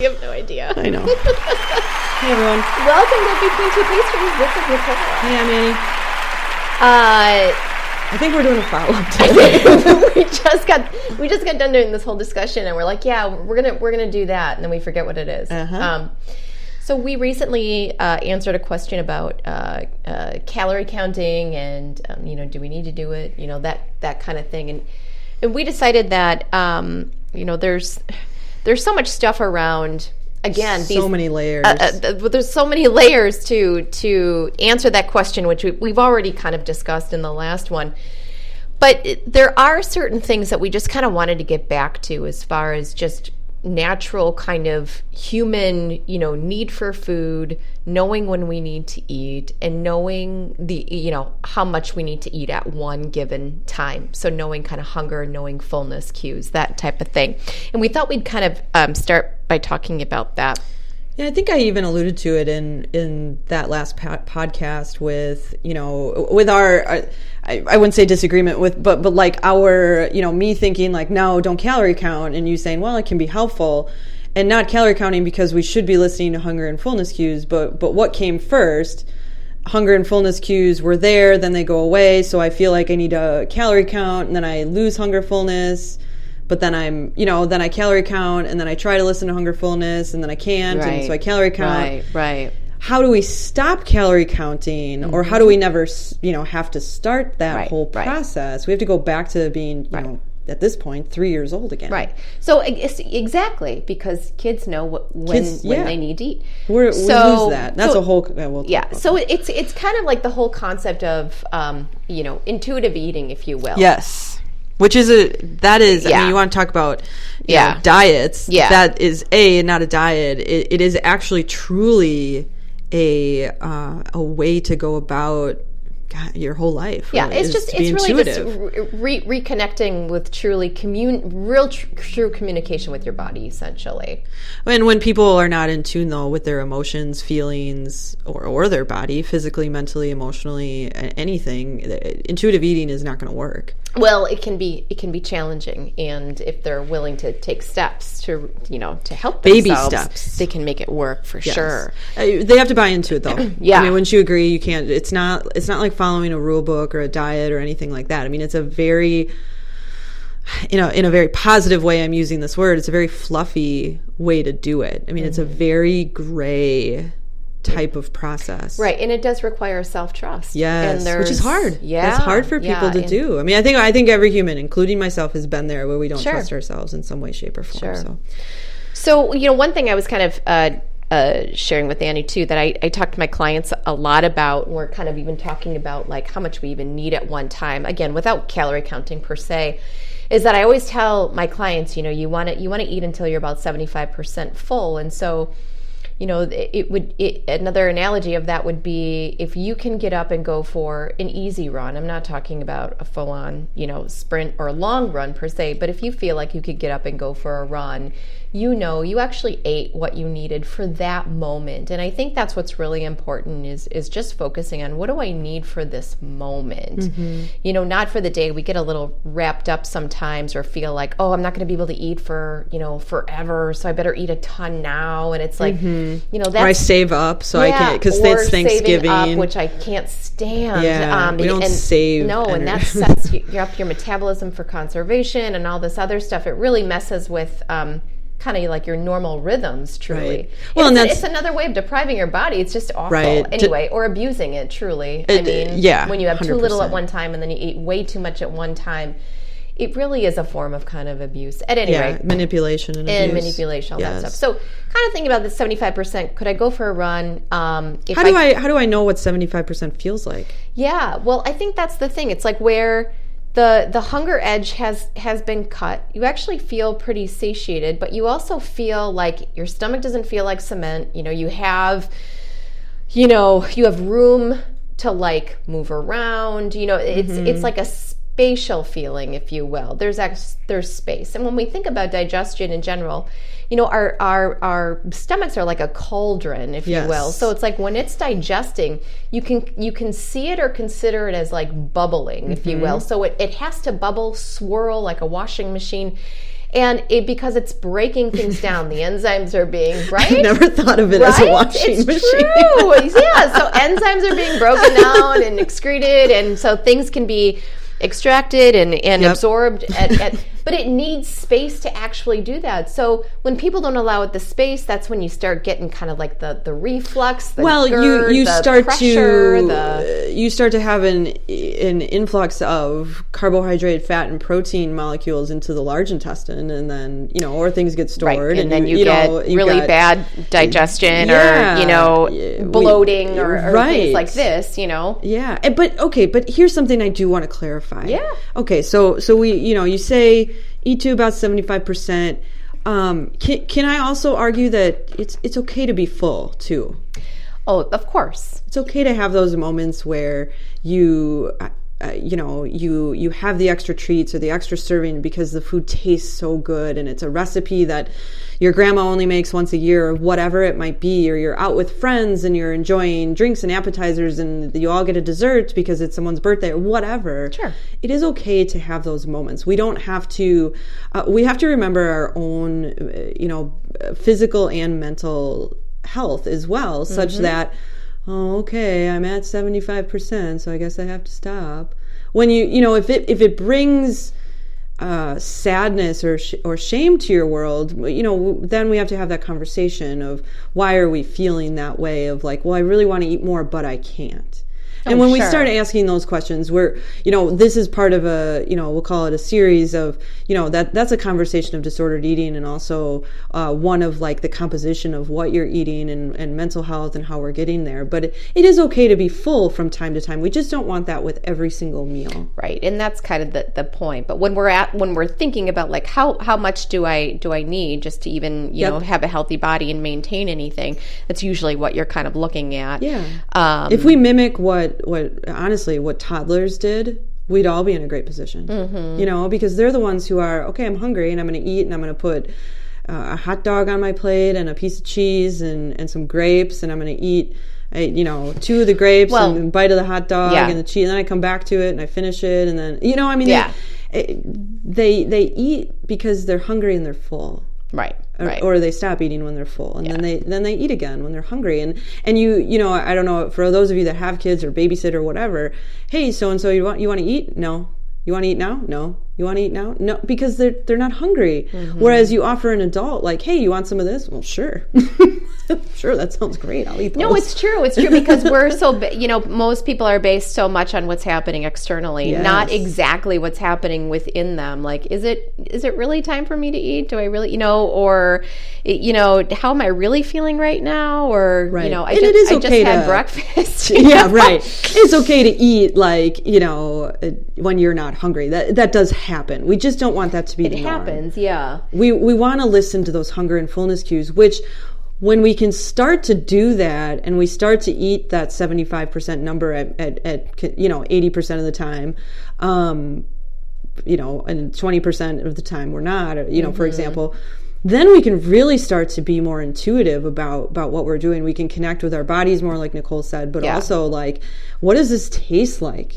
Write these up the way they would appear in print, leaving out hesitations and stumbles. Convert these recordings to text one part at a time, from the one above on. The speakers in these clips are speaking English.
You have no idea. I know. Hey, everyone. Welcome to Between Two Pastries. This is Nicole. Hey, I'm Annie. I think we're doing a follow-up today. we just got done doing this whole discussion, and we're like, yeah, we're gonna do that, and then we forget what it is. So we recently answered a question about calorie counting, and do we need to do it? That kind of thing, and we decided that there's so much stuff around. Again, so many layers. There's so many layers to answer that question, which we've already kind of discussed in the last one. But there are certain things that we just kind of wanted to get back to as far as just natural kind of human, need for food, knowing when we need to eat, and knowing how much we need to eat at one given time. So knowing kind of hunger, knowing fullness cues, that type of thing. And we thought we'd kind of start by talking about that. Yeah, I think I even alluded to it in that last podcast with our I wouldn't say disagreement with, but like our, me thinking like, no, don't calorie count, and you saying, well, it can be helpful, and not calorie counting because we should be listening to hunger and fullness cues, but what came first? Hunger and fullness cues were there, then they go away, so I feel like I need a calorie count, and then I lose hunger, fullness. But then then I calorie count, and then I try to listen to hunger, fullness, and then I can't, and so I calorie count. Right. How do we stop calorie counting, or how do we never, have to start that whole process? We have to go back to being, at this point, 3 years old again. Right. So exactly, because kids know when they need to eat. We lose that. That's a whole. We'll so it's kind of like the whole concept of intuitive eating, if you will. Yes. Which is I mean, you want to talk about diets. Yeah. That is not a diet. It is actually truly a way to go about your whole life. Yeah, it's really just reconnecting with truly true communication with your body, essentially. And when people are not in tune, though, with their emotions, feelings, or their body, physically, mentally, emotionally, anything, intuitive eating is not going to work. Well, it can be challenging, and if they're willing to take steps to help themselves, baby steps, they can make it work for sure. They have to buy into it, though. Yeah, I mean, wouldn't you agree? You can't. It's not like following a rule book or a diet or anything like that. I mean, it's a very, in a very positive way, I'm using this word, it's a very fluffy way to do it. I mean, it's a very gray type of process. Right, and it does require self-trust. Yes, which is hard. Yeah. It's hard for people to do. I mean, I think every human, including myself, has been there where we don't trust ourselves in some way, shape, or form. Sure. So one thing I was kind of sharing with Annie too, that I talk to my clients a lot about, and we're kind of even talking about like how much we even need at one time, again, without calorie counting per se, is that I always tell my clients, you want to eat until you're about 75% full. And so, another analogy of that would be if you can get up and go for an easy run. I'm not talking about a full-on, sprint or long run per se, but if you feel like you could get up and go for a run, you actually ate what you needed for that moment. And I think that's what's really important is just focusing on what do I need for this moment? Mm-hmm. Not for the day. We get a little wrapped up sometimes or feel like, oh, I'm not going to be able to eat for, forever, so I better eat a ton now. And it's like, that's... Or I save up so I can, because it's Thanksgiving. Up, which I can't stand. Yeah, we don't save. No, and that sets you up your metabolism for conservation and all this other stuff. It really messes with... kind of like your normal rhythms, truly. Right. Well, it's another way of depriving your body. It's just awful. Right. Anyway, or abusing it, truly. I mean, when you have 100%. Too little at one time and then you eat way too much at one time, it really is a form of kind of abuse. At any rate. Manipulation and abuse. And manipulation, all that stuff. So kind of thinking about the 75%, could I go for a run? How do I know what 75% feels like? Yeah, well, I think that's the thing. It's like where... The hunger edge has been cut. You actually feel pretty satiated, but you also feel like your stomach doesn't feel like cement. You have room to like move around. It's like a spatial feeling, if you will. There's space. And when we think about digestion in general, our stomachs are like a cauldron, if you will. So it's like when it's digesting, you can see it or consider it as like bubbling, if you will. So it has to bubble, swirl like a washing machine. And because it's breaking things down, the enzymes are being, right? I never thought of it as a washing machine. True. Yeah, so enzymes are being broken down and excreted, and so things can be extracted and absorbed but it needs space to actually do that. So when people don't allow it the space, that's when you start getting kind of like the reflux, the GERD, you the start pressure, you start to have an influx of carbohydrate, fat, and protein molecules into the large intestine, and then or things get stored, and then you get really bad digestion or bloating or things like this. Yeah, but here's something I do want to clarify. Yeah. Okay, so we you say eat to about 75%. Can I also argue that it's okay to be full too? Oh, of course. It's okay to have those moments where you have the extra treats or the extra serving because the food tastes so good and it's a recipe that your grandma only makes once a year or whatever it might be, or you're out with friends and you're enjoying drinks and appetizers and you all get a dessert because it's someone's birthday or whatever. Sure. It is okay to have those moments. We don't have to, we have to remember our own, physical and mental health as well, such that, okay, I'm at 75%, so I guess I have to stop. When if it brings sadness or shame to your world, then we have to have that conversation of why are we feeling that way of like, well, I really want to eat more, but I can't. And when we start asking those questions, we're, this is part of a, we'll call it a series of, that's a conversation of disordered eating, and also one of like the composition of what you're eating and mental health and how we're getting there. But it is okay to be full from time to time. We just don't want that with every single meal. Right. And that's kind of the point. But when we're thinking about like how much do I need just to even, have a healthy body and maintain anything, that's usually what you're kind of looking at. Yeah. If we mimic what toddlers did, we'd all be in a great position, because they're the ones who are, okay, I'm hungry and I'm going to eat and I'm going to put a hot dog on my plate and a piece of cheese and some grapes, and I'm going to eat, 2 of the grapes and a bite of the hot dog and the cheese, and then I come back to it and I finish it, and then, they eat because they're hungry and they're full. Right. Or they stop eating when they're full, and then they eat again when they're hungry. And I don't know, for those of you that have kids or babysit or whatever, hey, so and so, you want to eat? No. You want to eat now? No. You want to eat now? No, because they're not hungry. Whereas you offer an adult like, hey, you want some of this? Well, sure. Sure, that sounds great. I'll eat those. No, it's true. It's true, because we're so, most people are based so much on what's happening externally, not exactly what's happening within them. Like, is it really time for me to eat? Do I really, or, how am I really feeling right now? Or, I just had breakfast. Yeah, right. It's okay to eat, like, when you're not hungry. That does happen. We just don't want that to be the norm. It happens, yeah. We want to listen to those hunger and fullness cues, which, when we can start to do that and we start to eat that 75% number at 80% of the time, and 20% of the time we're not, for example, then we can really start to be more intuitive about what we're doing. We can connect with our bodies more, like Nicole said, but also like, what does this taste like?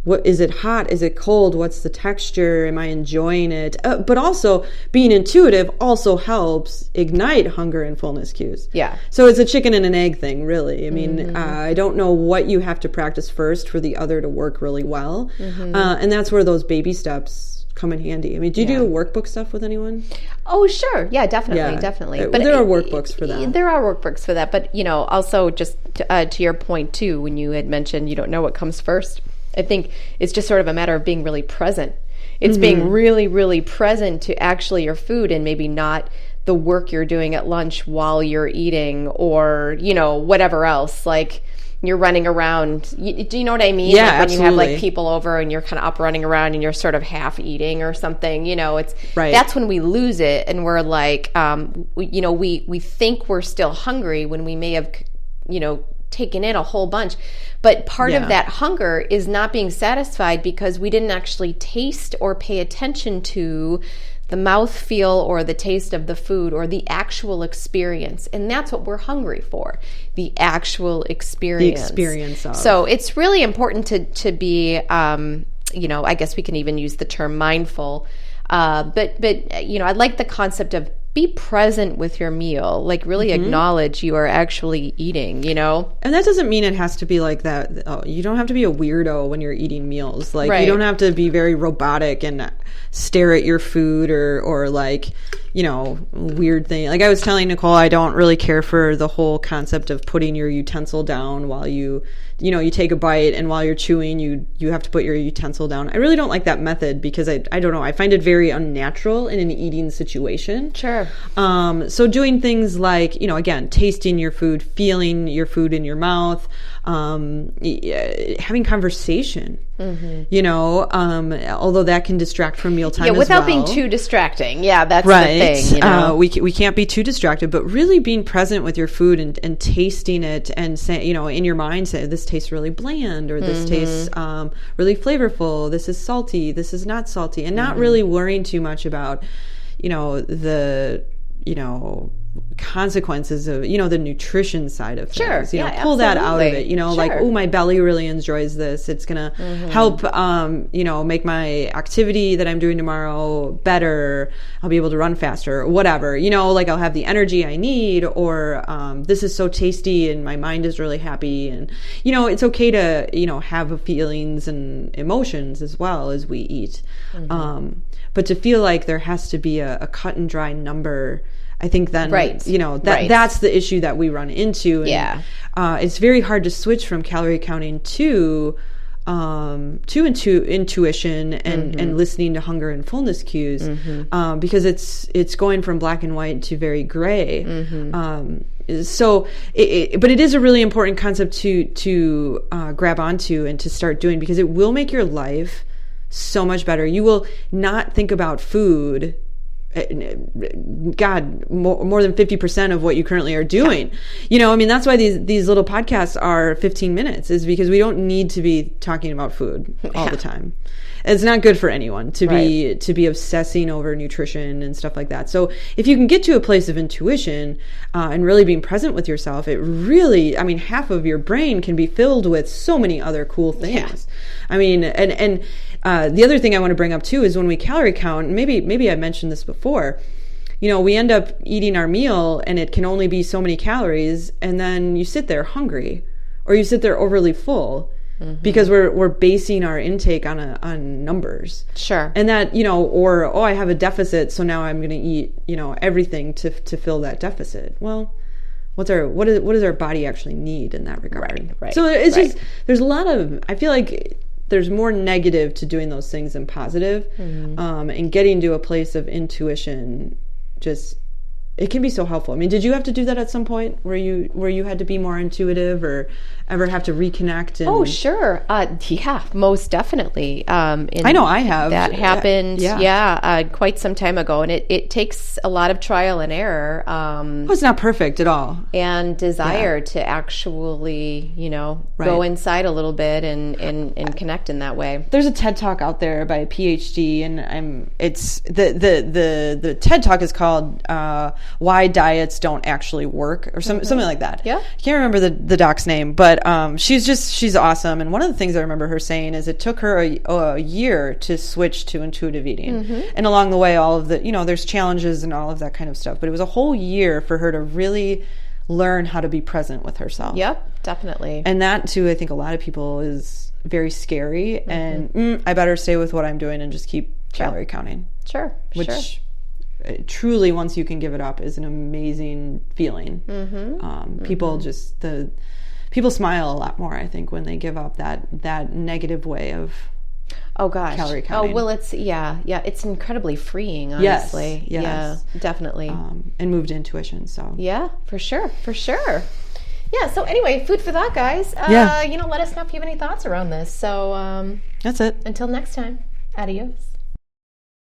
What is it hot? Is it cold? What's the texture? Am I enjoying it? But also being intuitive also helps ignite hunger and fullness cues. Yeah. So it's a chicken and an egg thing, really. I mean, I don't know what you have to practice first for the other to work really well. And that's where those baby steps come in handy. I mean, do you do workbbook stuff with anyone? Oh, sure. Yeah, definitely. But there are workbooks for that. There are workbooks for that. But, also just to your point, too, when you had mentioned you don't know what comes first, I think it's just sort of a matter of being really present. It's being really, really present to actually your food, and maybe not the work you're doing at lunch while you're eating, or, whatever else. Like, you're running around. Do you know what I mean? Yeah, like when absolutely. you have like people over and you're kind of up running around and you're sort of half eating or something, it's that's when we lose it, and we're like, we think we're still hungry when we may have, taken in a whole bunch. But part of that hunger is not being satisfied because we didn't actually taste or pay attention to the mouthfeel or the taste of the food or the actual experience. And that's what we're hungry for, the actual experience. The experience of. So it's really important to be, I guess we can even use the term mindful But I like the concept of be present with your meal, like really acknowledge you are actually eating, And that doesn't mean it has to be like that. Oh, you don't have to be a weirdo when you're eating meals. Like, you don't have to be very robotic and stare at your food or like, weird thing. Like I was telling Nicole, I don't really care for the whole concept of putting your utensil down while you take a bite, and while you're chewing, you have to put your utensil down. I really don't like that method because I don't know. I find it very unnatural in an eating situation. Sure. So doing things like, again, tasting your food, feeling your food in your mouth, having conversation, although that can distract from mealtime as without well. being too distracting. Yeah, that's the thing. We can't be too distracted, but really being present with your food and tasting it and say, in your mind, say, this tastes really bland, or this tastes really flavorful. This is salty. This is not salty, and not really worrying too much about, the consequences of the nutrition side of things. Pull that out of it. Like, oh, my belly really enjoys this. It's gonna help make my activity that I'm doing tomorrow better. I'll be able to run faster, or whatever. Like I'll have the energy I need, or this is so tasty and my mind is really happy. And it's okay to have feelings and emotions as well as we eat. But to feel like there has to be a cut and dry number, I think then, that's the issue that we run into. And, it's very hard to switch from calorie counting to intuition and listening to hunger and fullness cues, because it's going from black and white to very gray. So, but it is a really important concept to grab onto and to start doing, because it will make your life so much better. You will not think about food, God, more than 50% of what you currently are doing. That's why these little podcasts are 15 minutes, is because we don't need to be talking about food all the time. It's not good for anyone to be obsessing over nutrition and stuff like that. So if you can get to a place of intuition and really being present with yourself, it really, half of your brain can be filled with so many other cool things. The other thing I want to bring up too is when we calorie count, maybe I mentioned this before, we end up eating our meal and it can only be so many calories, and then you sit there hungry, or you sit there overly full, because we're basing our intake on numbers. Sure. And that, I have a deficit, so now I'm going to eat, everything to fill that deficit. Well, what does our body actually need in that regard? Right. So it's just, there's a lot of, I feel like there's more negative to doing those things than positive. And getting to a place of intuition, it can be so helpful. Did you have to do that at some point where you had to be more intuitive, or ever have to reconnect? Oh, sure. Yeah, most definitely. I know I have. That happened, quite some time ago. And it takes a lot of trial and error. It's not perfect at all. And desire to actually, go inside a little bit and connect in that way. There's a TED Talk out there by a PhD, and it's the TED Talk is called Why Diets Don't Actually Work, or something like that. Yeah. I can't remember the doc's name, but she's awesome. And one of the things I remember her saying is it took her a year to switch to intuitive eating. And along the way, all of the, there's challenges and all of that kind of stuff. But it was a whole year for her to really learn how to be present with herself. Yep, definitely. And that, too, I think a lot of people is very scary. And I better stay with what I'm doing and just keep calorie counting. Sure. Which truly, once you can give it up, is an amazing feeling. People smile a lot more, I think, when they give up that negative way of calorie counting. Oh, well, it's it's incredibly freeing, honestly. Yes. Yeah, definitely. And moved to intuition. So yeah, for sure. Yeah. So anyway, food for thought, guys. Let us know if you have any thoughts around this. So that's it. Until next time, adios.